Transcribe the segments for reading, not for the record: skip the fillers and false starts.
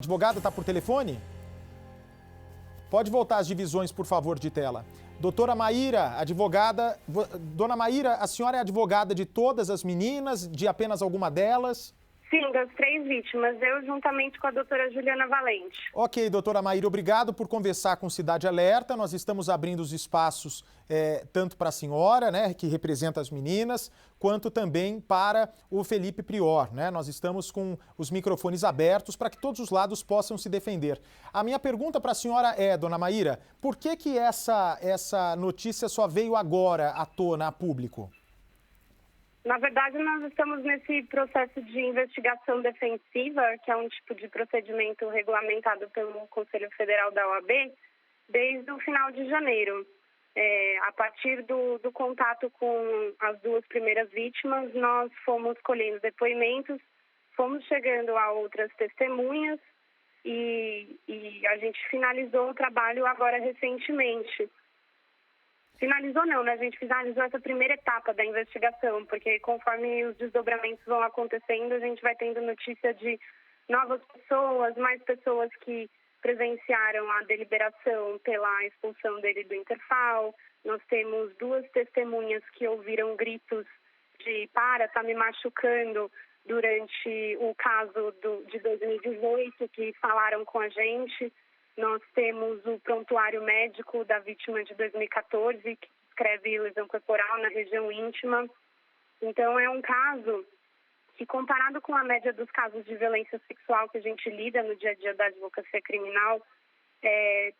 Advogada está por telefone? Pode voltar às divisões, por favor, de tela. Doutora Maíra, advogada. Dona Maíra, a senhora é advogada de todas as meninas, de apenas alguma delas? Sim, das 3 vítimas, eu juntamente com a doutora Juliana Valente. Ok, doutora Maíra, obrigado por conversar com Cidade Alerta. Nós estamos abrindo os espaços tanto para a senhora, né, que representa as meninas, quanto também para o Felipe Prior, né? Nós estamos com os microfones abertos para que todos os lados possam se defender. A minha pergunta para a senhora é, dona Maíra, por que essa notícia só veio agora à tona, a público? Na verdade, nós estamos nesse processo de investigação defensiva, que é um tipo de procedimento regulamentado pelo Conselho Federal da OAB, desde o final de janeiro. A partir do contato com as duas primeiras vítimas, nós fomos colhendo depoimentos, fomos chegando a outras testemunhas e a gente finalizou o trabalho agora recentemente. Finalizou não, né? A gente finalizou essa primeira etapa da investigação, porque conforme os desdobramentos vão acontecendo, a gente vai tendo notícia de novas pessoas, mais pessoas que presenciaram a deliberação pela expulsão dele do Interfal. Nós temos 2 testemunhas que ouviram gritos de tá me machucando durante o caso de 2018, que falaram com a gente. Nós temos o prontuário médico da vítima de 2014, que descreve lesão corporal na região íntima. Então, é um caso que, comparado com a média dos casos de violência sexual que a gente lida no dia a dia da advocacia criminal,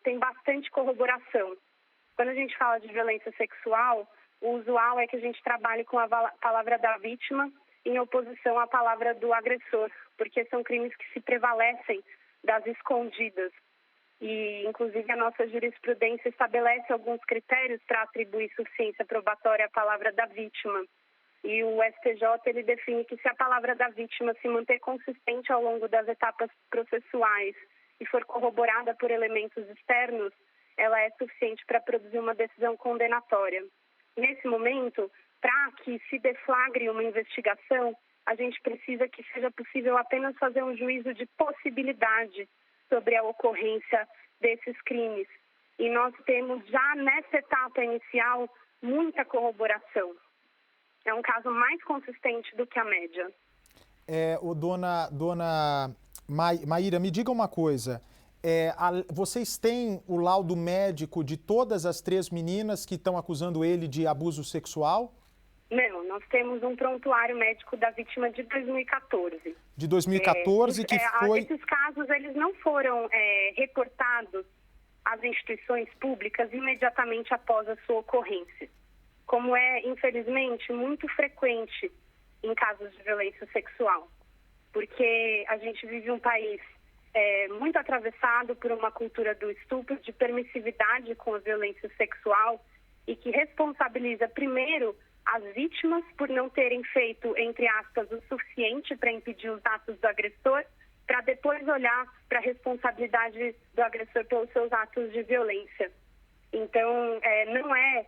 tem bastante corroboração. Quando a gente fala de violência sexual, o usual é que a gente trabalhe com a palavra da vítima em oposição à palavra do agressor, porque são crimes que se prevalecem das escondidas. E, inclusive, a nossa jurisprudência estabelece alguns critérios para atribuir suficiência probatória à palavra da vítima. E o STJ, ele define que se a palavra da vítima se manter consistente ao longo das etapas processuais e for corroborada por elementos externos, ela é suficiente para produzir uma decisão condenatória. Nesse momento, para que se deflagre uma investigação, a gente precisa que seja possível apenas fazer um juízo de possibilidade sobre a ocorrência desses crimes. E nós temos já nessa etapa inicial muita corroboração. É um caso mais consistente do que a média. Dona Maíra, me diga uma coisa. Vocês têm o laudo médico de todas as 3 meninas que estão acusando ele de abuso sexual? Não, nós temos um prontuário médico da vítima de 2014. De 2014, que foi... Esses casos, eles não foram reportados às instituições públicas imediatamente após a sua ocorrência, como é, infelizmente, muito frequente em casos de violência sexual, porque a gente vive um país muito atravessado por uma cultura do estupro, de permissividade com a violência sexual e que responsabiliza, primeiro, as vítimas por não terem feito, entre aspas, o suficiente para impedir os atos do agressor, para depois olhar para a responsabilidade do agressor pelos seus atos de violência. Então, não é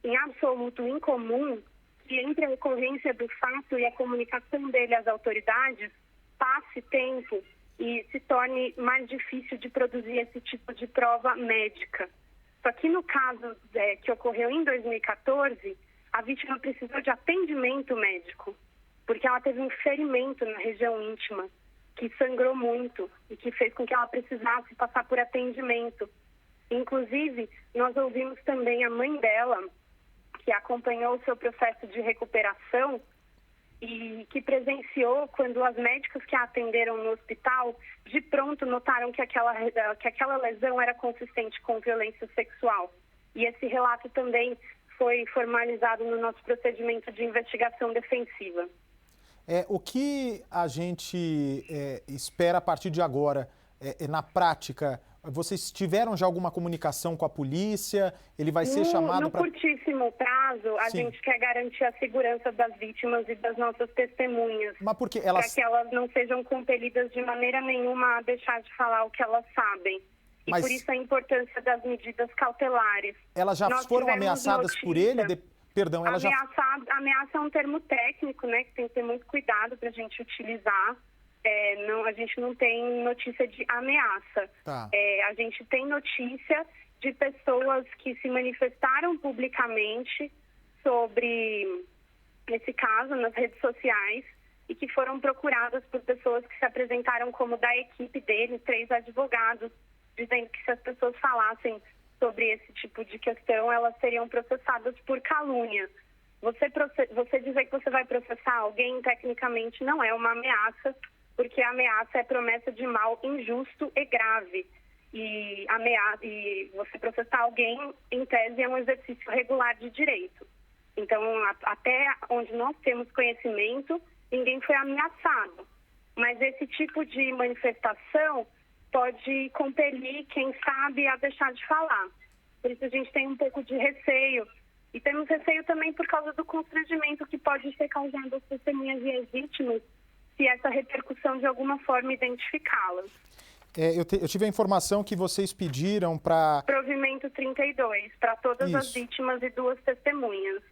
em absoluto incomum que entre a ocorrência do fato e a comunicação dele às autoridades passe tempo e se torne mais difícil de produzir esse tipo de prova médica. Só que no caso que ocorreu em 2014, a vítima precisou de atendimento médico, porque ela teve um ferimento na região íntima, que sangrou muito e que fez com que ela precisasse passar por atendimento. Inclusive, nós ouvimos também a mãe dela, que acompanhou o seu processo de recuperação e que presenciou quando as médicas que a atenderam no hospital, de pronto notaram que aquela lesão era consistente com violência sexual. E esse relato também foi formalizado no nosso procedimento de investigação defensiva. O que a gente espera a partir de agora, na prática? Vocês tiveram já alguma comunicação com a polícia? Ele vai ser chamado para... No curtíssimo prazo, a gente quer garantir a segurança das vítimas e das nossas testemunhas. Mas porque para que elas não sejam compelidas de maneira nenhuma a deixar de falar o que elas sabem. E por isso a importância das medidas cautelares. Elas já foram ameaçadas por ele? Perdão, Ameaça é um termo técnico, né, que tem que ter muito cuidado para a gente utilizar. não, a gente não tem notícia de ameaça. Tá. A gente tem notícia de pessoas que se manifestaram publicamente sobre esse caso nas redes sociais e que foram procuradas por pessoas que se apresentaram como da equipe dele, 3 advogados, dizendo que se as pessoas falassem sobre esse tipo de questão, elas seriam processadas por calúnia. Você dizer que você vai processar alguém, tecnicamente, não é uma ameaça, porque a ameaça é promessa de mal injusto e grave. E você processar alguém, em tese, é um exercício regular de direito. Então, até onde nós temos conhecimento, ninguém foi ameaçado. Mas esse tipo de manifestação pode compelir quem sabe a deixar de falar. Por isso a gente tem um pouco de receio. E temos receio também por causa do constrangimento que pode ser causado às testemunhas e às vítimas se essa repercussão de alguma forma identificá-las. Eu tive a informação que vocês pediram para... Provimento 32, para todas as vítimas e 2 testemunhas.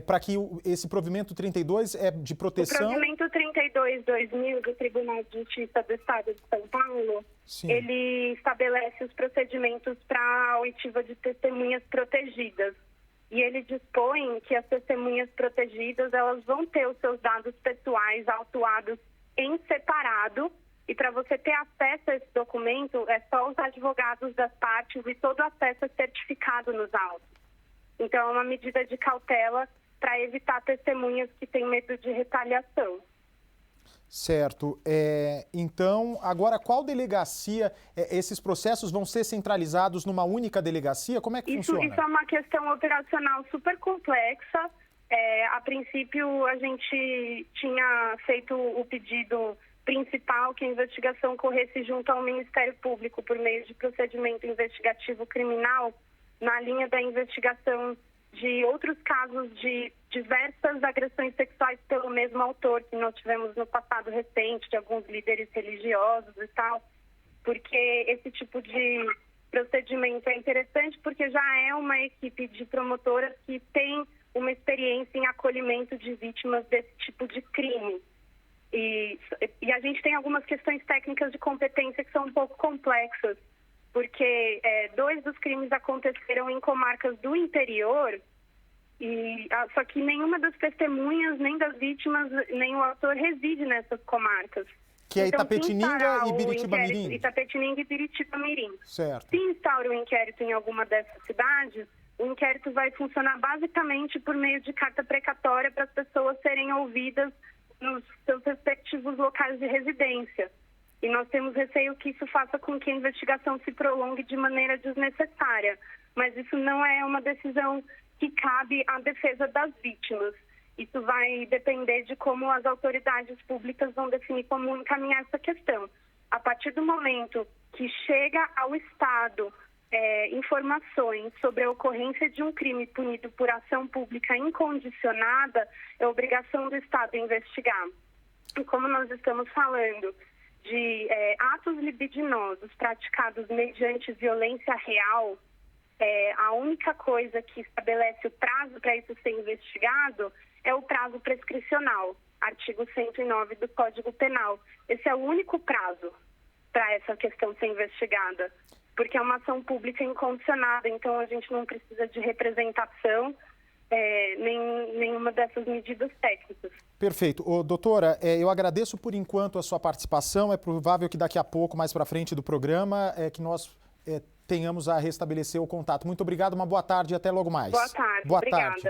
Para que esse provimento 32 é de proteção... O provimento 32/2000 do Tribunal de Justiça do Estado de São Paulo, sim, ele estabelece os procedimentos para a oitiva de testemunhas protegidas. E ele dispõe que as testemunhas protegidas, elas vão ter os seus dados pessoais autuados em separado. E para você ter acesso a esse documento, é só os advogados das partes e todo o acesso é certificado nos autos. Então, é uma medida de cautela para evitar testemunhas que têm medo de retaliação. Certo. Então, agora, qual delegacia, esses processos vão ser centralizados numa única delegacia? Como é que funciona? Isso é uma questão operacional super complexa. A princípio, a gente tinha feito o pedido principal que a investigação corresse junto ao Ministério Público por meio de procedimento investigativo criminal, na linha da investigação de outros casos de diversas agressões sexuais pelo mesmo autor que nós tivemos no passado recente, de alguns líderes religiosos e tal, porque esse tipo de procedimento é interessante porque já é uma equipe de promotoras que tem uma experiência em acolhimento de vítimas desse tipo de crime. E a gente tem algumas questões técnicas de competência que são um pouco complexas, porque 2 dos crimes aconteceram em comarcas do interior, só que nenhuma das testemunhas, nem das vítimas, nem o autor reside nessas comarcas. Que é Itapetininga e Biritiba-Mirim. Itapetininga e Biritiba-Mirim. Certo. Se instaura o inquérito em alguma dessas cidades, o inquérito vai funcionar basicamente por meio de carta precatória para as pessoas serem ouvidas nos seus respectivos locais de residência. E nós temos receio que isso faça com que a investigação se prolongue de maneira desnecessária. Mas isso não é uma decisão que cabe à defesa das vítimas. Isso vai depender de como as autoridades públicas vão definir como encaminhar essa questão. A partir do momento que chega ao Estado informações sobre a ocorrência de um crime punido por ação pública incondicionada, é obrigação do Estado investigar. E como nós estamos falando de atos libidinosos praticados mediante violência real, a única coisa que estabelece o prazo para isso ser investigado é o prazo prescricional, artigo 109 do Código Penal. Esse é o único prazo para essa questão ser investigada, porque é uma ação pública incondicionada, então a gente não precisa de representação, nenhuma dessas medidas técnicas. Perfeito. Doutora, eu agradeço por enquanto a sua participação. É provável que daqui a pouco, mais para frente do programa, que nós tenhamos a restabelecer o contato. Muito obrigado, uma boa tarde e até logo mais. Boa tarde, boa obrigada. Tarde.